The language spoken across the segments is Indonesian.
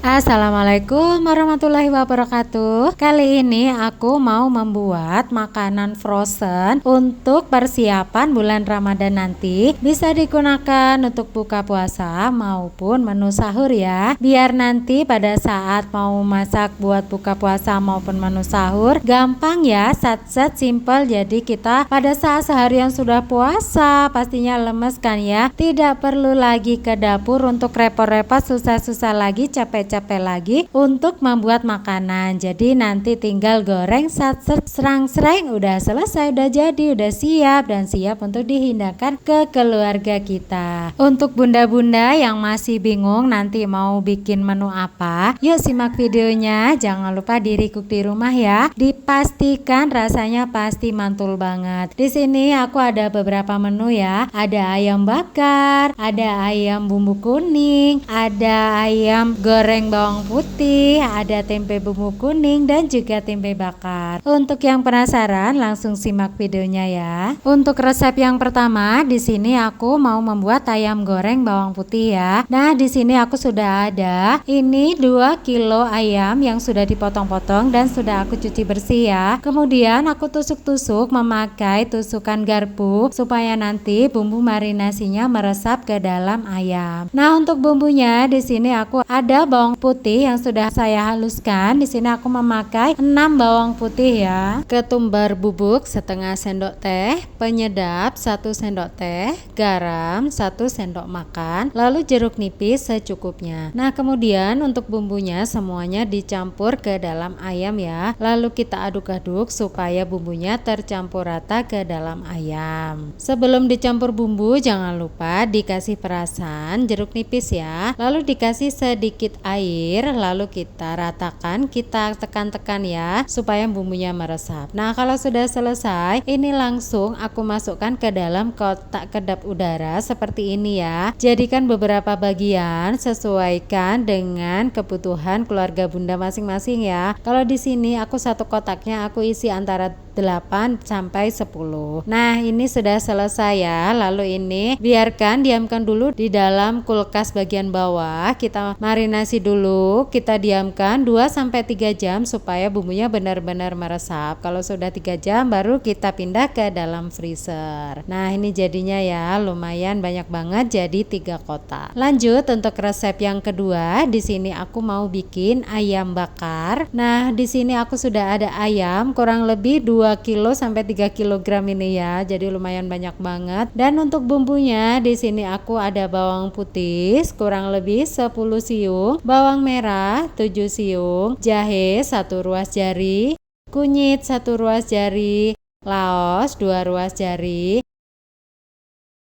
Assalamualaikum warahmatullahi wabarakatuh. Kali ini aku mau membuat makanan frozen untuk persiapan bulan Ramadan nanti. Bisa digunakan untuk buka puasa maupun menu sahur ya. Biar nanti pada saat mau masak buat buka puasa maupun menu sahur gampang ya, sat-sat simple. Jadi kita pada saat seharian sudah puasa pastinya lemes kan ya. Tidak perlu lagi ke dapur untuk repot-repot, susah-susah lagi, capek lagi untuk membuat makanan. Jadi nanti tinggal goreng serang-serang udah selesai, udah jadi, udah siap dan siap untuk dihidangkan ke keluarga kita. Untuk bunda-bunda yang masih bingung nanti mau bikin menu apa, yuk simak videonya. Jangan lupa di-recook di rumah ya. Dipastikan rasanya pasti mantul banget. Di sini aku ada beberapa menu ya. Ada ayam bakar, ada ayam bumbu kuning, ada ayam goreng bawang putih, ada tempe bumbu kuning dan juga tempe bakar. Untuk yang penasaran langsung simak videonya ya. Untuk resep yang pertama di sini aku mau membuat ayam goreng bawang putih ya. Nah, di sini aku sudah ada ini 2 kilo ayam yang sudah dipotong-potong dan sudah aku cuci bersih ya. Kemudian aku tusuk-tusuk memakai tusukan garpu supaya nanti bumbu marinasinya meresap ke dalam ayam. Nah, untuk bumbunya di sini aku ada bawang putih yang sudah saya haluskan. Di sini aku memakai 6 bawang putih ya. Ketumbar bubuk setengah sendok teh, penyedap 1 sendok teh, garam 1 sendok makan, lalu jeruk nipis secukupnya. Nah, kemudian untuk bumbunya semuanya dicampur ke dalam ayam ya. Lalu kita aduk-aduk supaya bumbunya tercampur rata ke dalam ayam. Sebelum dicampur bumbu jangan lupa dikasih perasan jeruk nipis ya. Lalu dikasih sedikit air, lalu kita ratakan, kita tekan-tekan ya supaya bumbunya meresap. Nah, kalau sudah selesai, ini langsung aku masukkan ke dalam kotak kedap udara seperti ini ya. Jadikan beberapa bagian, sesuaikan dengan kebutuhan keluarga bunda masing-masing ya. Kalau di sini aku satu kotaknya aku isi antara 8 sampai 10. Nah, ini sudah selesai ya. Lalu ini biarkan diamkan dulu di dalam kulkas bagian bawah. Kita marinasi dulu, kita diamkan 2 sampai 3 jam supaya bumbunya benar-benar meresap. Kalau sudah 3 jam baru kita pindah ke dalam freezer. Nah, ini jadinya ya lumayan banyak banget, jadi 3 kotak. Lanjut untuk resep yang kedua. Di sini aku mau bikin ayam bakar. Nah, di sini aku sudah ada ayam kurang lebih 2 kilo sampai 3 kilogram ini ya. Jadi lumayan banyak banget. Dan untuk bumbunya di sini aku ada bawang putih kurang lebih 10 siung, bawang merah 7 siung, jahe 1 ruas jari, kunyit 1 ruas jari, laos 2 ruas jari,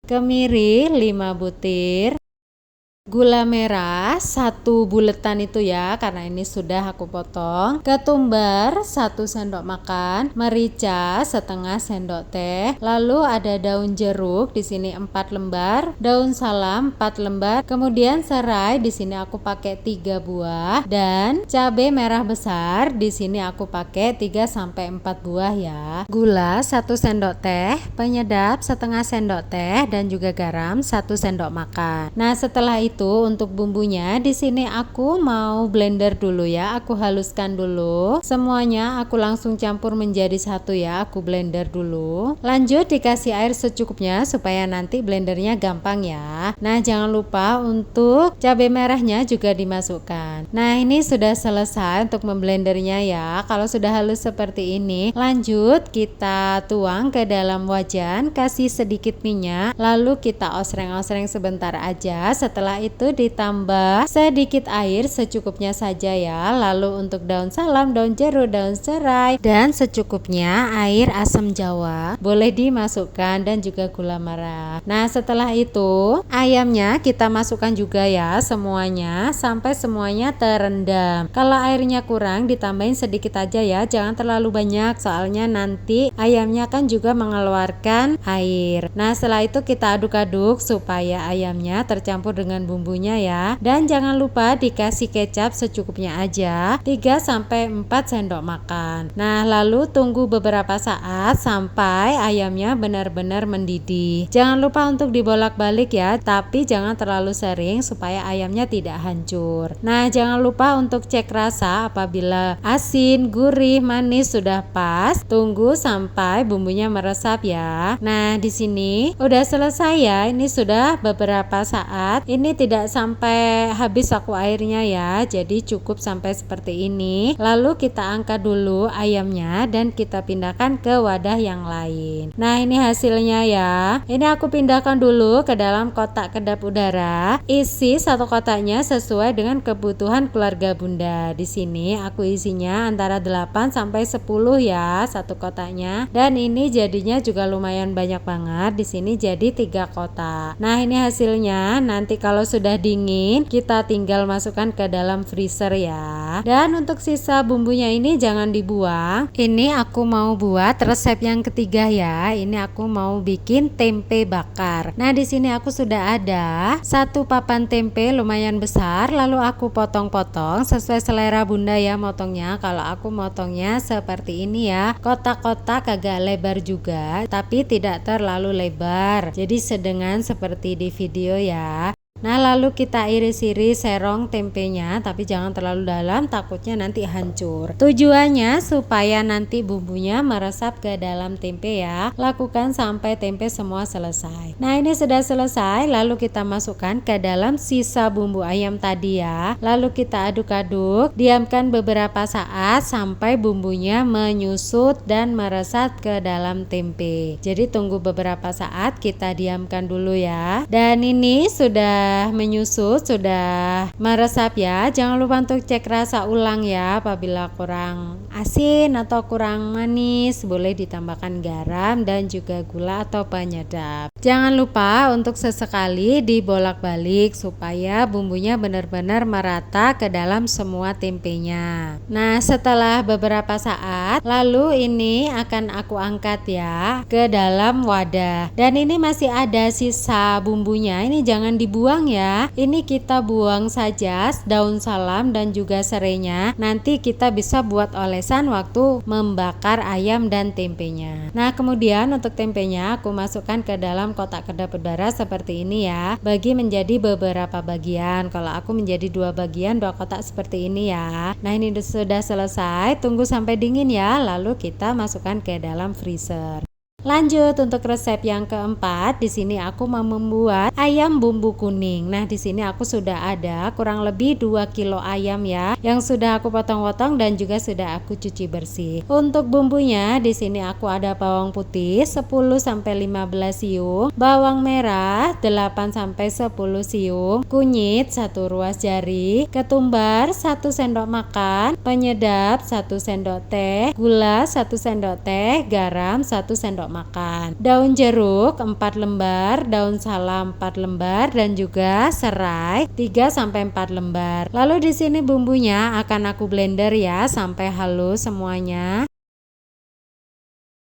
kemiri 5 butir, gula merah 1 buletan itu ya, karena ini sudah aku potong, ketumbar 1 sendok makan, merica setengah sendok teh, lalu ada daun jeruk di sini 4 lembar, daun salam 4 lembar, kemudian serai di sini aku pakai 3 buah dan cabai merah besar di sini aku pakai 3 sampai 4 buah ya. Gula 1 sendok teh, penyedap setengah sendok teh dan juga garam 1 sendok makan. Nah, setelah itu untuk bumbunya di sini aku mau blender dulu ya, aku haluskan dulu semuanya, aku langsung campur menjadi satu ya, aku blender dulu. Lanjut dikasih air secukupnya supaya nanti blendernya gampang ya. Nah, jangan lupa untuk cabai merahnya juga dimasukkan. Nah, ini sudah selesai untuk memblendernya ya. Kalau sudah halus seperti ini, lanjut kita tuang ke dalam wajan, kasih sedikit minyak, lalu kita osreng-osreng sebentar aja. Setelah itu ditambah sedikit air secukupnya saja ya. Lalu untuk daun salam, daun jeruk, daun serai dan secukupnya air asam jawa boleh dimasukkan dan juga gula merah. Nah, setelah itu ayamnya kita masukkan juga ya semuanya sampai semuanya terendam. Kalau airnya kurang ditambahin sedikit aja ya, jangan terlalu banyak soalnya nanti ayamnya kan juga mengeluarkan air. Nah, setelah itu kita aduk-aduk supaya ayamnya tercampur dengan bumbunya ya. Dan jangan lupa dikasih kecap secukupnya aja, 3-4 sendok makan. Nah, lalu tunggu beberapa saat sampai ayamnya benar-benar mendidih. Jangan lupa untuk dibolak-balik ya, tapi jangan terlalu sering supaya ayamnya tidak hancur. Nah, jangan lupa untuk cek rasa. Apabila asin, gurih, manis sudah pas, tunggu sampai bumbunya meresap ya. Nah, di sini udah selesai ya. Ini sudah beberapa saat. Ini tidak sampai habis aku airnya ya. Jadi cukup sampai seperti ini. Lalu kita angkat dulu ayamnya dan kita pindahkan ke wadah yang lain. Nah, ini hasilnya ya. Ini aku pindahkan dulu ke dalam kotak kedap udara. Isi satu kotaknya sesuai dengan kebutuhan keluarga Bunda. Di sini aku isinya antara 8-10 ya satu kotaknya. Dan ini jadinya juga lumayan banyak banget. Di sini jadi 3 kotak. Nah, ini hasilnya. Nanti kalau sudah dingin, kita tinggal masukkan ke dalam freezer ya. Dan untuk sisa bumbunya ini jangan dibuang. Ini aku mau buat resep yang ketiga ya. Ini aku mau bikin tempe bakar. Nah, di sini aku sudah ada 1 papan tempe lumayan besar. Lalu aku potong-potong sesuai selera Bunda ya motongnya. Kalau aku motongnya seperti ini ya, kotak-kotak agak lebar juga, tapi tidak terlalu lebar. Jadi sedengan seperti di video ya. Nah, lalu kita iris-iris serong tempenya, tapi jangan terlalu dalam, takutnya nanti hancur. Tujuannya supaya nanti bumbunya meresap ke dalam tempe ya. Lakukan sampai tempe semua selesai. Nah, ini sudah selesai, lalu kita masukkan ke dalam sisa bumbu ayam tadi ya. Lalu kita aduk-aduk, diamkan beberapa saat sampai bumbunya menyusut dan meresap ke dalam tempe. Jadi tunggu beberapa saat, kita diamkan dulu ya. Dan ini sudah menyusut, sudah meresap ya. Jangan lupa untuk cek rasa ulang ya. Apabila kurang asin atau kurang manis, boleh ditambahkan garam dan juga gula atau penyedap. Jangan lupa untuk sesekali dibolak-balik supaya bumbunya benar-benar merata ke dalam semua tempenya. Nah, setelah beberapa saat, lalu ini akan aku angkat ya ke dalam wadah. Dan ini masih ada sisa bumbunya. Ini jangan dibuang ya. Ini kita buang saja daun salam dan juga serainya. Nanti kita bisa buat olesan waktu membakar ayam dan tempenya. Nah, kemudian untuk tempenya aku masukkan ke dalam kotak kedap udara seperti ini ya. Bagi menjadi beberapa bagian. Kalau aku menjadi 2 bagian, 2 kotak seperti ini ya. Nah, ini sudah selesai. Tunggu sampai dingin ya. Lalu kita masukkan ke dalam freezer. Lanjut untuk resep yang keempat. Di sini aku mau membuat ayam bumbu kuning. Nah, di sini aku sudah ada kurang lebih 2 kilo ayam ya, yang sudah aku potong-potong dan juga sudah aku cuci bersih. Untuk bumbunya di sini aku ada bawang putih 10-15 siung, bawang merah 8-10 siung, kunyit 1 ruas jari, ketumbar 1 sendok makan, penyedap 1 sendok teh, gula 1 sendok teh, garam 1 sendok makan, daun jeruk 4 lembar, daun salam 4 lembar dan juga serai 3-4 lembar. Lalu di sini bumbunya akan aku blender ya sampai halus semuanya.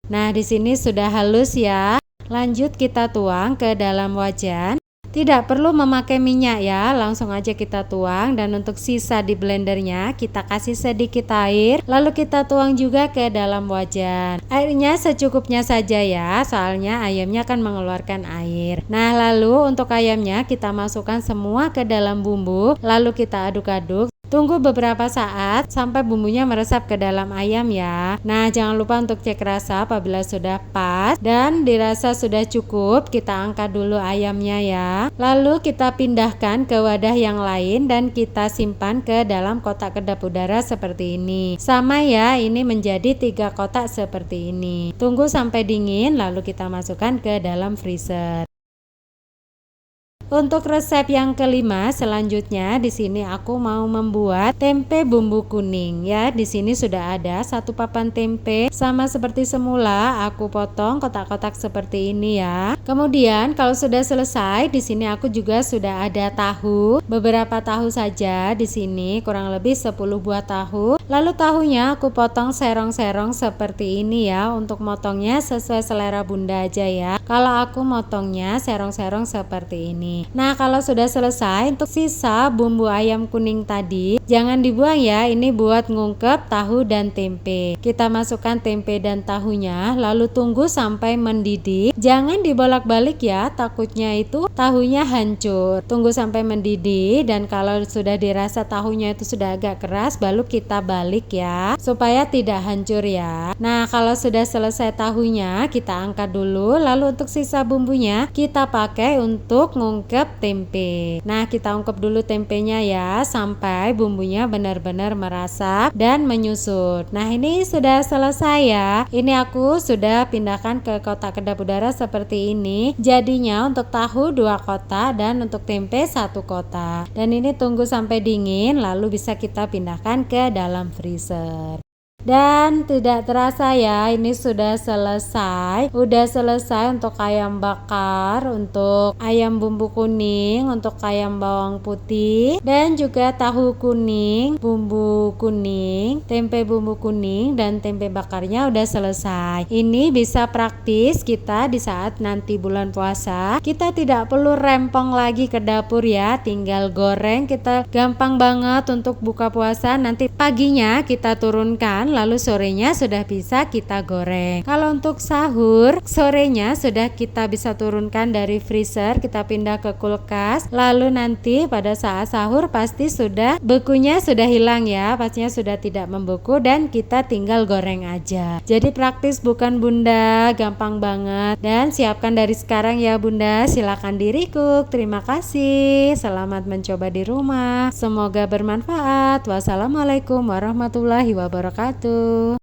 Nah, di sini sudah halus ya. Lanjut kita tuang ke dalam wajan. Tidak perlu memakai minyak ya, langsung aja kita tuang. Dan untuk sisa di blendernya kita kasih sedikit air, lalu kita tuang juga ke dalam wajan. Airnya secukupnya saja ya, soalnya ayamnya akan mengeluarkan air. Nah, lalu untuk ayamnya kita masukkan semua ke dalam bumbu, lalu kita aduk-aduk. Tunggu beberapa saat sampai bumbunya meresap ke dalam ayam ya. Nah, jangan lupa untuk cek rasa. Apabila sudah pas dan dirasa sudah cukup, kita angkat dulu ayamnya ya. Lalu kita pindahkan ke wadah yang lain dan kita simpan ke dalam kotak kedap udara seperti ini. Sama ya, ini menjadi 3 kotak seperti ini. Tunggu sampai dingin lalu kita masukkan ke dalam freezer. Untuk resep yang kelima selanjutnya di sini aku mau membuat tempe bumbu kuning ya. Di sini sudah ada 1 papan tempe sama seperti semula aku potong kotak-kotak seperti ini ya. Kemudian kalau sudah selesai di sini aku juga sudah ada tahu, beberapa tahu saja di sini kurang lebih 10 buah tahu. Lalu tahunya aku potong serong-serong seperti ini ya. Untuk motongnya sesuai selera Bunda aja ya. Kalau aku motongnya serong-serong seperti ini. ini. Nah, kalau sudah selesai, untuk sisa bumbu ayam kuning tadi jangan dibuang ya, ini buat ngungkep tahu dan tempe. Kita masukkan tempe dan tahunya, lalu tunggu sampai mendidih. Jangan dibolak-balik ya, takutnya itu tahunya hancur. Tunggu sampai mendidih, dan kalau sudah dirasa tahunya itu sudah agak keras, baru kita balik ya, supaya tidak hancur ya. Nah, kalau sudah selesai tahunya, kita angkat dulu, lalu untuk sisa bumbunya kita pakai untuk ngungkep tempe. Nah, kita ungkep dulu tempenya ya, sampai bumbunya benar-benar meresap dan menyusut. Nah, ini sudah selesai ya. Ini aku sudah pindahkan ke kotak kedap udara seperti ini. Jadinya untuk tahu 2 kotak dan untuk tempe 1 kotak. Dan ini tunggu sampai dingin, lalu bisa kita pindahkan ke dalam freezer. Dan tidak terasa ya, ini sudah selesai. Udah selesai untuk ayam bakar, untuk ayam bumbu kuning, untuk ayam bawang putih, dan juga tahu kuning, bumbu kuning, tempe bumbu kuning, dan tempe bakarnya udah selesai. Ini bisa praktis kita di saat nanti bulan puasa. Kita tidak perlu rempong lagi ke dapur ya, tinggal goreng. Kita gampang banget untuk buka puasa. Nanti paginya kita turunkan, lalu sorenya sudah bisa kita goreng. Kalau untuk sahur, sorenya sudah kita bisa turunkan dari freezer, kita pindah ke kulkas, lalu nanti pada saat sahur pasti sudah bekunya sudah hilang ya, pastinya sudah tidak membeku, dan kita tinggal goreng aja. Jadi praktis bukan Bunda, gampang banget. Dan siapkan dari sekarang ya Bunda, silakan di-recook. Terima kasih, selamat mencoba di rumah, semoga bermanfaat. Wassalamualaikum warahmatullahi wabarakatuh.